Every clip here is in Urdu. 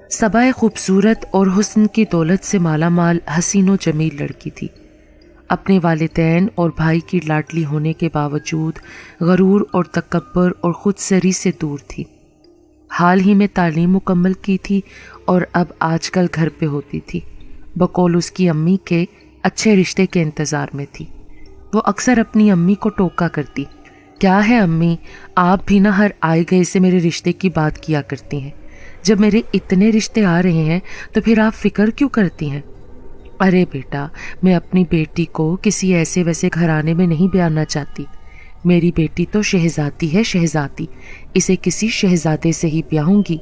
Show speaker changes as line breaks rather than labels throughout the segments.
صبا ایک خوبصورت اور حسن کی دولت سے مالا مال حسین و جمیل لڑکی تھی۔ اپنے والدین اور بھائی کی لاڈلی ہونے کے باوجود غرور اور تکبر اور خود سری سے دور تھی۔ حال ہی میں تعلیم مکمل کی تھی اور اب آج کل گھر پہ ہوتی تھی۔ بقول اس کی امی کے اچھے رشتے کے انتظار میں تھی۔ وہ اکثر اپنی امی کو ٹوکا کرتی، کیا ہے امی، آپ بھی نہ ہر آئے گئے سے میرے رشتے کی بات کیا کرتی ہیں، جب میرے اتنے رشتے آ رہے ہیں تو پھر آپ فکر کیوں کرتی ہیں؟ ارے بیٹا، میں اپنی بیٹی کو کسی ایسے ویسے گھرانے میں نہیں بیانا چاہتی۔ میری بیٹی تو شہزادی ہے، شہزادی، اسے کسی شہزادے سے ہی بیاہوں گی۔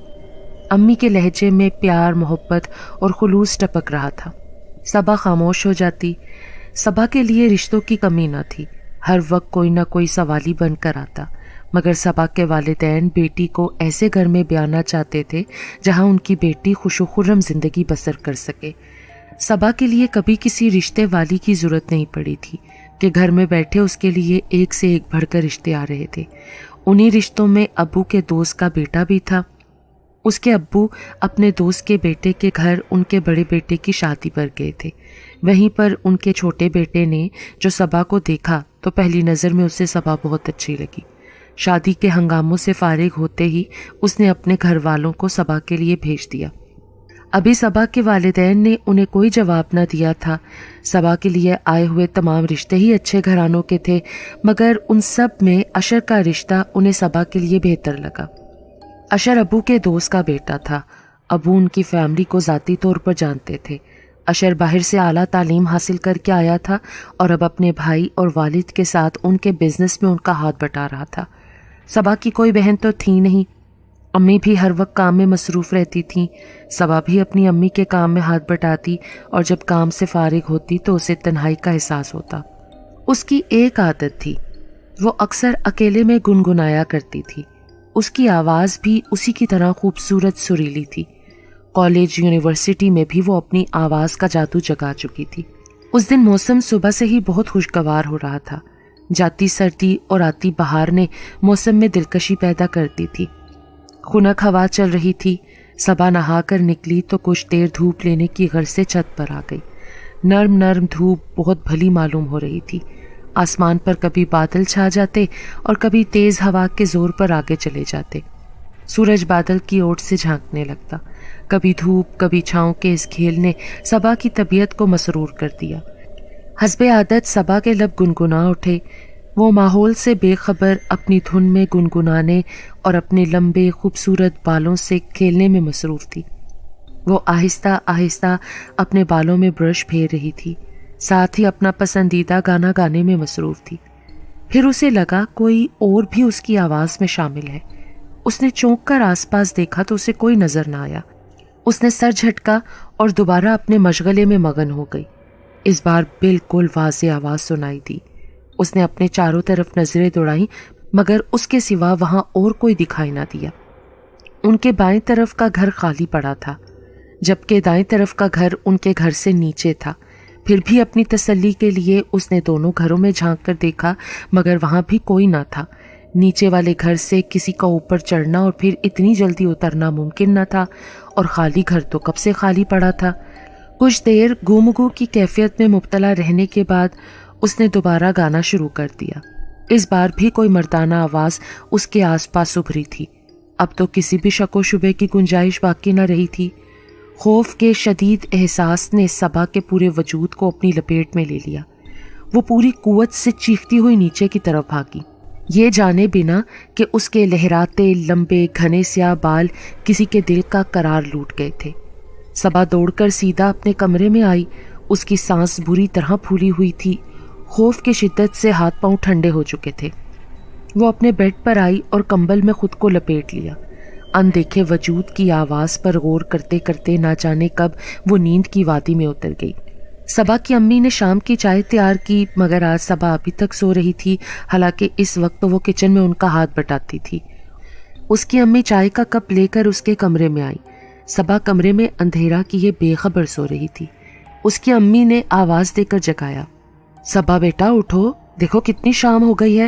امی کے لہجے میں پیار، محبت اور خلوص ٹپک رہا تھا۔ صبا خاموش ہو جاتی۔ صبا کے لیے رشتوں کی کمی نہ تھی، ہر وقت کوئی نہ کوئی سوالی بن کر آتا، مگر صبا کے والدین بیٹی کو ایسے گھر میں بیانا چاہتے تھے جہاں ان کی بیٹی خوش و خرم زندگی بسر کر سکے۔ صبا کے لیے کبھی کسی رشتے والی کی ضرورت نہیں پڑی تھی کہ گھر میں بیٹھے اس کے لیے ایک سے ایک بڑھ کر رشتے آ رہے تھے۔ انہی رشتوں میں ابو کے دوست کا بیٹا بھی تھا۔ اس کے ابو اپنے دوست کے بیٹے کے گھر ان کے بڑے بیٹے کی شادی پر گئے تھے۔ وہیں پر ان کے چھوٹے بیٹے نے جو صبا کو دیکھا تو پہلی نظر میں اسے صبا بہت اچھی لگی۔ شادی کے ہنگاموں سے فارغ ہوتے ہی اس نے اپنے گھر والوں کو صبا کے لیے بھیج دیا۔ ابھی صبا کے والدین نے انہیں کوئی جواب نہ دیا تھا۔ صبا کے لیے آئے ہوئے تمام رشتے ہی اچھے گھرانوں کے تھے، مگر ان سب میں اشر کا رشتہ انہیں صبا کے لیے بہتر لگا۔ اشر ابو کے دوست کا بیٹا تھا۔ ابو ان کی فیملی کو ذاتی طور پر جانتے تھے۔ اشر باہر سے اعلیٰ تعلیم حاصل کر کے آیا تھا اور اب اپنے بھائی اور والد کے ساتھ ان کے بزنس میں ان کا ہاتھ بٹا رہا تھا۔ صبا کی کوئی بہن تو تھی نہیں، امی بھی ہر وقت کام میں مصروف رہتی تھیں۔ صبا بھی اپنی امی کے کام میں ہاتھ بٹاتی اور جب کام سے فارغ ہوتی تو اسے تنہائی کا احساس ہوتا۔ اس کی ایک عادت تھی، وہ اکثر اکیلے میں گنگنایا کرتی تھی۔ اس کی آواز بھی اسی کی طرح خوبصورت سریلی تھی۔ کالج، یونیورسٹی میں بھی وہ اپنی آواز کا جادو جگا چکی تھی۔ اس دن موسم صبح سے ہی بہت خوشگوار ہو رہا تھا۔ جاتی سردی اور آتی بہار نے موسم میں دلکشی پیدا کرتی تھی۔ خنک ہوا چل رہی تھی۔ صبا نہا کر نکلی تو کچھ دیر دھوپ لینے کی غرض سے چھت پر آ گئی۔ نرم نرم دھوپ بہت بھلی معلوم ہو رہی تھی۔ آسمان پر کبھی بادل چھا جاتے اور کبھی تیز ہوا کے زور پر آگے چلے جاتے۔ سورج بادل کی اوٹ سے جھانکنے لگتا۔ کبھی دھوپ کبھی چھاؤں کے اس کھیل نے صبا کی طبیعت کو مسرور کر دیا۔ حسب عادت صبا کے لب گنگنا اٹھے۔ وہ ماحول سے بے خبر اپنی دھن میں گنگنانے اور اپنے لمبے خوبصورت بالوں سے کھیلنے میں مصروف تھی۔ وہ آہستہ آہستہ اپنے بالوں میں برش پھیر رہی تھی، ساتھ ہی اپنا پسندیدہ گانا گانے میں مصروف تھی۔ پھر اسے لگا کوئی اور بھی اس کی آواز میں شامل ہے۔ اس نے چونک کر آس پاس دیکھا تو اسے کوئی نظر نہ آیا۔ اس نے سر جھٹکا اور دوبارہ اپنے مشغلے میں مگن ہو گئی۔ اس بار بالکل واضح آواز سنائی دی۔ اس نے اپنے چاروں طرف نظریں دوڑائیں مگر اس کے سوا وہاں اور کوئی دکھائی نہ دیا۔ ان کے بائیں طرف کا گھر خالی پڑا تھا، جبکہ دائیں طرف کا گھر ان کے گھر سے نیچے تھا۔ پھر بھی اپنی تسلی کے لیے اس نے دونوں گھروں میں جھانک کر دیکھا مگر وہاں بھی کوئی نہ تھا۔ نیچے والے گھر سے کسی کا اوپر چڑھنا اور پھر اتنی جلدی اترنا ممکن نہ تھا، اور خالی گھر تو کب سے خالی پڑا تھا۔ کچھ دیر گومگو کی کیفیت میں مبتلا رہنے کے بعد اس نے دوبارہ گانا شروع کر دیا۔ اس بار بھی کوئی مردانہ آواز اس کے آس پاس ابھری تھی۔ اب تو کسی بھی شک و شبے کی گنجائش باقی نہ رہی تھی۔ خوف کے شدید احساس نے صبا کے پورے وجود کو اپنی لپیٹ میں لے لیا۔ وہ پوری قوت سے چیختی ہوئی نیچے کی طرف بھاگی، یہ جانے بنا کہ اس کے لہراتے لمبے گھنے سیاہ بال کسی کے دل کا قرار لوٹ گئے تھے۔ صبا دوڑ کر سیدھا اپنے کمرے میں آئی۔ اس کی سانس بری طرح پھولی ہوئی تھی۔ خوف کی شدت سے ہاتھ پاؤں ٹھنڈے ہو چکے تھے۔ وہ اپنے بیڈ پر آئی اور کمبل میں خود کو لپیٹ لیا۔ اندیکھے وجود کی آواز پر غور کرتے کرتے نہ جانے کب وہ نیند کی وادی میں اتر گئی۔ صبا کی امی نے شام کی چائے تیار کی مگر آج صبا ابھی تک سو رہی تھی، حالانکہ اس وقت وہ کچن میں ان کا ہاتھ بٹاتی تھی۔ اس کی امی چائے کا کپ لے کر اس کے کمرے میں آئی۔ صبا کمرے میں اندھیرا کیے بے خبر سو رہی تھی۔ اس کی امی نے آواز دے کر جگایا، صبا بیٹا اٹھو، دیکھو کتنی شام ہو گئی ہے۔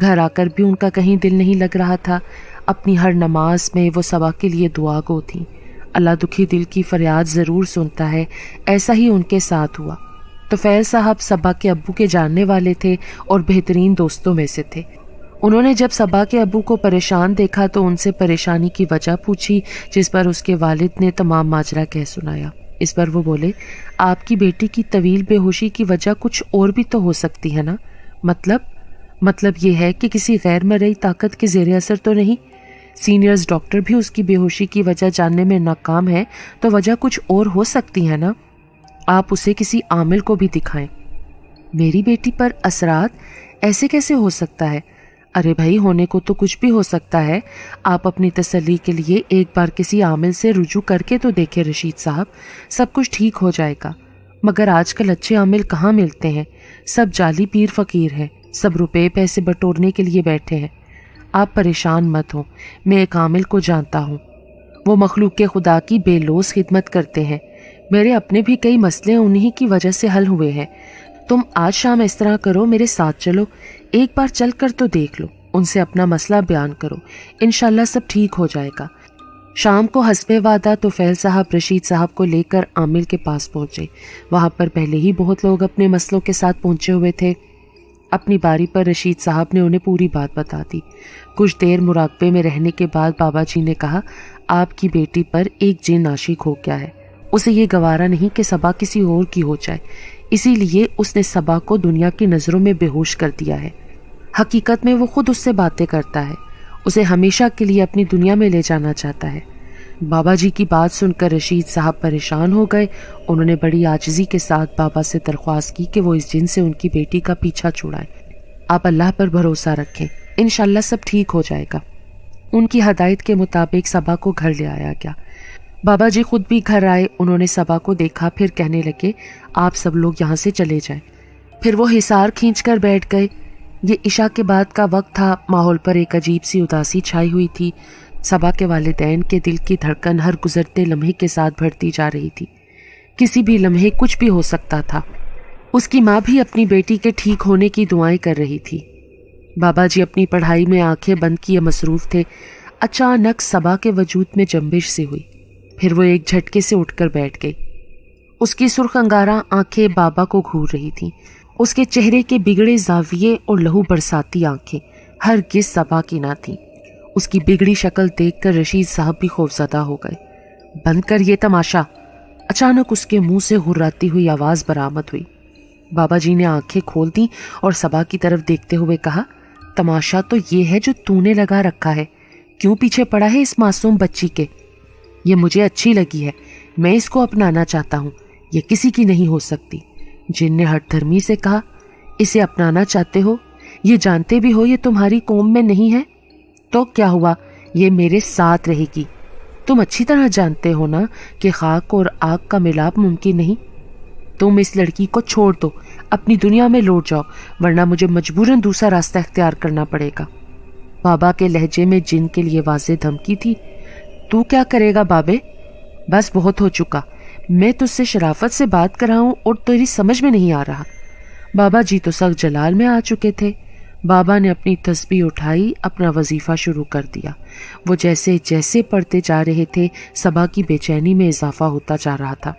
گھر آ کر بھی ان کا کہیں دل نہیں لگ رہا تھا۔ اپنی ہر نماز میں وہ صبا کے لیے دعا گو تھیں۔ اللہ دکھی دل کی فریاد ضرور سنتا ہے، ایسا ہی ان کے ساتھ ہوا۔ طفیل صاحب صبا کے ابو کے جاننے والے تھے اور بہترین دوستوں میں سے تھے۔ انہوں نے جب صبا کے ابو کو پریشان دیکھا تو ان سے پریشانی کی وجہ پوچھی، جس پر اس کے والد نے تمام ماجرا کہہ سنایا۔ اس پر وہ بولے، آپ کی بیٹی کی طویل بے ہوشی کی وجہ کچھ اور بھی تو ہو سکتی ہے نا؟ مطلب یہ ہے کہ کسی غیر مرئی طاقت کے زیر اثر تو نہیں؟ سینئرز ڈاکٹر بھی اس کی بے ہوشی کی وجہ جاننے میں ناکام ہے، تو وجہ کچھ اور ہو سکتی ہے نا؟ آپ اسے کسی عامل کو بھی دکھائیں۔ میری بیٹی پر اثرات ایسے کیسے ہو سکتا ہے؟ ارے بھائی، ہونے کو تو کچھ بھی ہو سکتا ہے۔ آپ اپنی تسلی کے لیے ایک بار کسی عامل سے رجوع کر کے تو دیکھیں رشید صاحب، سب کچھ ٹھیک ہو جائے گا۔ مگر آج کل اچھے عامل کہاں ملتے ہیں؟ سب جعلی پیر فقیر ہیں، سب روپے پیسے بٹورنے کے لیے بیٹھے ہیں۔ آپ پریشان مت ہوں، میں ایک عامل کو جانتا ہوں، وہ مخلوق خدا کی بے لوث خدمت کرتے ہیں۔ میرے اپنے بھی کئی مسئلے انہی کی وجہ سے حل ہوئے ہیں۔ تم آج شام اس طرح کرو، میرے ساتھ چلو، ایک بار چل کر تو دیکھ لو، ان سے اپنا مسئلہ بیان کرو، انشاءاللہ سب ٹھیک ہو جائے گا۔ شام کو حسب وعدہ طفیل صاحب رشید صاحب کو لے کر عامل کے پاس پہنچے۔ وہاں پر پہلے ہی بہت لوگ اپنے مسئلوں کے ساتھ پہنچے ہوئے تھے۔ اپنی باری پر رشید صاحب نے انہیں پوری بات بتا دی۔ کچھ دیر مراقبے میں رہنے کے بعد بابا جی نے کہا، آپ کی بیٹی پر ایک جن عاشق ہو گیا ہے، اسے یہ گوارا نہیں کہ صبا کسی اور کی ہو جائے، اسی لیے اس نے صبا کو دنیا کی نظروں میں بے ہوش کر دیا ہے۔ حقیقت میں وہ خود اس سے باتیں کرتا ہے، اسے ہمیشہ کے لیے اپنی دنیا میں لے جانا چاہتا ہے۔ بابا جی کی بات سن کر رشید صاحب پریشان ہو گئے۔ انہوں نے بڑی عاجزی کے ساتھ بابا سے درخواست کی کہ وہ اس جن سے ان کی بیٹی کا پیچھا چھڑائیں۔ آپ اللہ پر بھروسہ رکھیں، انشاءاللہ سب ٹھیک ہو جائے گا۔ ان کی ہدایت کے مطابق صبا کو گھر لے آیا گیا۔ بابا جی خود بھی گھر آئے، انہوں نے صبا کو دیکھا، پھر کہنے لگے، آپ سب لوگ یہاں سے چلے جائیں۔ پھر وہ حصار کھینچ کر بیٹھ گئے۔ یہ عشاء کے بعد کا وقت تھا، ماحول پر ایک عجیب سی اداسی چھائی ہوئی تھی۔ صبا کے والدین کے دل کی دھڑکن ہر گزرتے لمحے کے ساتھ بڑھتی جا رہی تھی۔ کسی بھی لمحے کچھ بھی ہو سکتا تھا۔ اس کی ماں بھی اپنی بیٹی کے ٹھیک ہونے کی دعائیں کر رہی تھی۔ بابا جی اپنی پڑھائی میں آنکھیں بند کیے مصروف تھے۔ اچانک صبا کے وجود میں جنبش سی ہوئی، پھر وہ ایک جھٹکے سے اٹھ کر بیٹھ گئی۔ اس کی سرخ انگارہ آنکھیں بابا کو گھور رہی تھیں۔ اس کے چہرے کے بگڑے زاویے اور لہو برساتی آنکھیں ہرگز صبا کی نہ تھیں۔ اس کی بگڑی شکل دیکھ کر رشید صاحب بھی خوفزدہ ہو گئے۔ بند کر یہ تماشا، اچانک اس کے منہ سے غراتی ہوئی آواز برآمد ہوئی۔ بابا جی نے آنکھیں کھول دیں اور صبا کی طرف دیکھتے ہوئے کہا، تماشا تو یہ ہے جو تو نے لگا رکھا ہے، کیوں پیچھے پڑا ہے اس معصوم بچی کے؟ یہ مجھے اچھی لگی ہے، میں اس کو اپنانا چاہتا ہوں، یہ کسی کی نہیں ہو سکتی۔ جن نے ہٹ دھرمی سے کہا، اسے اپنانا چاہتے ہو؟ یہ جانتے بھی ہو یہ تمہاری قوم میں نہیں ہے؟ تو کیا ہوا، یہ میرے ساتھ رہے گی۔ تم اچھی طرح جانتے ہو نا کہ خاک اور آگ کا ملاپ ممکن نہیں۔ تم اس لڑکی کو چھوڑ دو، اپنی دنیا میں لوٹ جاؤ، ورنہ مجھے مجبوراً دوسرا راستہ اختیار کرنا پڑے گا۔ بابا کے لہجے میں جن کے لیے واضح دھمکی تھی۔ تو کیا کرے گا بابے؟ بس بہت ہو چکا، میں تجھ سے شرافت سے بات کر رہا ہوں اور تیری سمجھ میں نہیں آ رہا۔ بابا جی تو سخت جلال میں آ چکے تھے۔ بابا نے اپنی تسبیح اٹھائی، اپنا وظیفہ شروع کر دیا۔ وہ جیسے جیسے پڑھتے جا رہے تھے، صبا کی بے چینی میں اضافہ ہوتا جا رہا تھا۔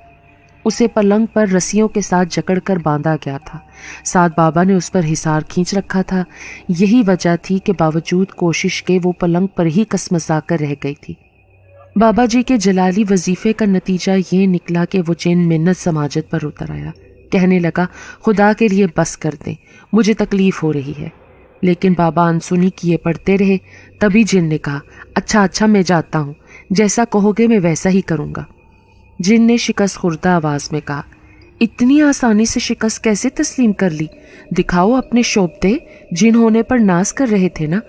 اسے پلنگ پر رسیوں کے ساتھ جکڑ کر باندھا گیا تھا، ساتھ بابا نے اس پر حصار کھینچ رکھا تھا۔ یہی وجہ تھی کہ باوجود کوشش کے وہ پلنگ پر ہی کسمسا کر رہ گئی تھی۔ بابا جی کے جلالی وظیفے کا نتیجہ یہ نکلا کہ وہ جن منت سماجت پر اتر آیا، کہنے لگا، خدا کے لیے بس کر دیں، مجھے تکلیف ہو رہی ہے۔ لیکن بابا انسنی کیے پڑھتے رہے۔ تبھی جن نے کہا، اچھا میں جاتا ہوں، جیسا کہو گے میں ویسا ہی کروں گا۔ جن نے شکست خوردہ آواز میں کہا، اتنی آسانی سے شکست کیسے تسلیم کر لی؟ دکھاؤ اپنے شوبدے، جن ہونے پر ناز کر رہے تھے نا۔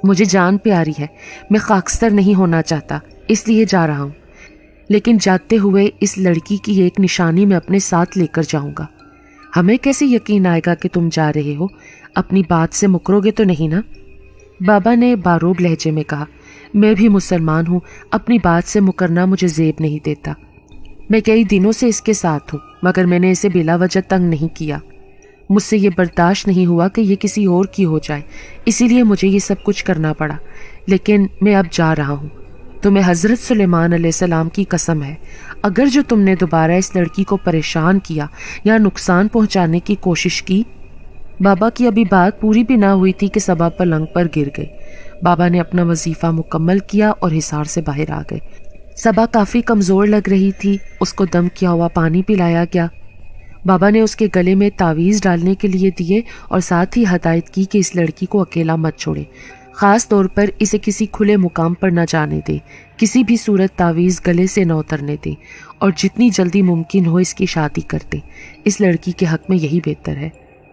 مجھے جان پیاری ہے، میں خاکستر نہیں ہونا چاہتا، اس لیے جا رہا ہوں، لیکن جاتے ہوئے اس لڑکی کی ایک نشانی میں اپنے ساتھ لے کر جاؤں گا۔ ہمیں کیسے یقین آئے گا کہ تم جا رہے ہو؟ اپنی بات سے مکرو گے تو نہیں نا؟ بابا نے باروب لہجے میں کہا، میں بھی مسلمان ہوں، اپنی بات سے مکرنا مجھے زیب نہیں دیتا۔ میں کئی دنوں سے اس کے ساتھ ہوں، مگر میں نے اسے بلا وجہ تنگ نہیں کیا۔ مجھ سے یہ برداشت نہیں ہوا کہ یہ کسی اور کی ہو جائے، اسی لیے مجھے یہ سب کچھ کرنا پڑا، لیکن میں اب جا رہا ہوں۔ تمہیں حضرت سلیمان علیہ السلام کی قسم ہے، اگر جو تم نے دوبارہ اس لڑکی کو پریشان کیا یا نقصان پہنچانے کی کوشش کی۔ بابا کی ابھی بات پوری بھی نہ ہوئی تھی کہ صبا پلنگ پر گر گئی۔ بابا نے اپنا وظیفہ مکمل کیا اور حصار سے باہر آ گئے۔ صبا کافی کمزور لگ رہی تھی، اس کو دم کیا ہوا پانی پلایا گیا۔ بابا نے اس کے گلے میں تعویذ ڈالنے کے لیے دیے اور ساتھ ہی ہدایت کی کہ اس لڑکی کو اکیلا مت چھوڑے، خاص طور پر اسے کسی کھلے مقام پر نہ جانے دے، کسی بھی صورت تعویذ گلے سے نہ اترنے دے، اور جتنی جلدی ممکن ہو اس کی شادی کر دے، اس لڑکی کے حق میں یہی بہتر ہے۔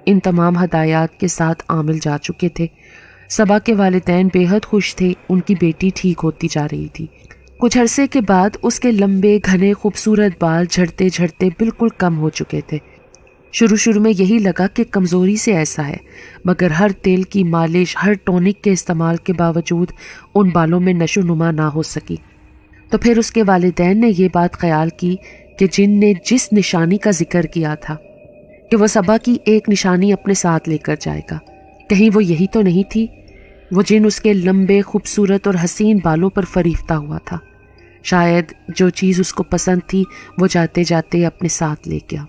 ان تمام ہدایات کے ساتھ عامل جا چکے تھے۔ صبا کے والدین بے حد خوش تھے، ان کی بیٹی ٹھیک ہوتی جا رہی تھی۔ کچھ عرصے کے بعد اس کے لمبے گھنے خوبصورت بال جھڑتے جھڑتے بالکل کم ہو چکے تھے۔ شروع میں یہی لگا کہ کمزوری سے ایسا ہے، مگر ہر تیل کی مالش، ہر ٹونک کے استعمال کے باوجود ان بالوں میں نشو نما نہ ہو سکی۔ تو پھر اس کے والدین نے یہ بات خیال کی کہ جن نے جس نشانی کا ذکر کیا تھا کہ وہ صبا کی ایک نشانی اپنے ساتھ لے کر جائے گا، کہیں وہ یہی تو نہیں تھی؟ وہ جن اس کے لمبے خوبصورت اور حسین بالوں پر فریفتہ ہوا تھا۔ شاید جو چیز اس کو پسند تھی وہ جاتے جاتے اپنے ساتھ لے گیا۔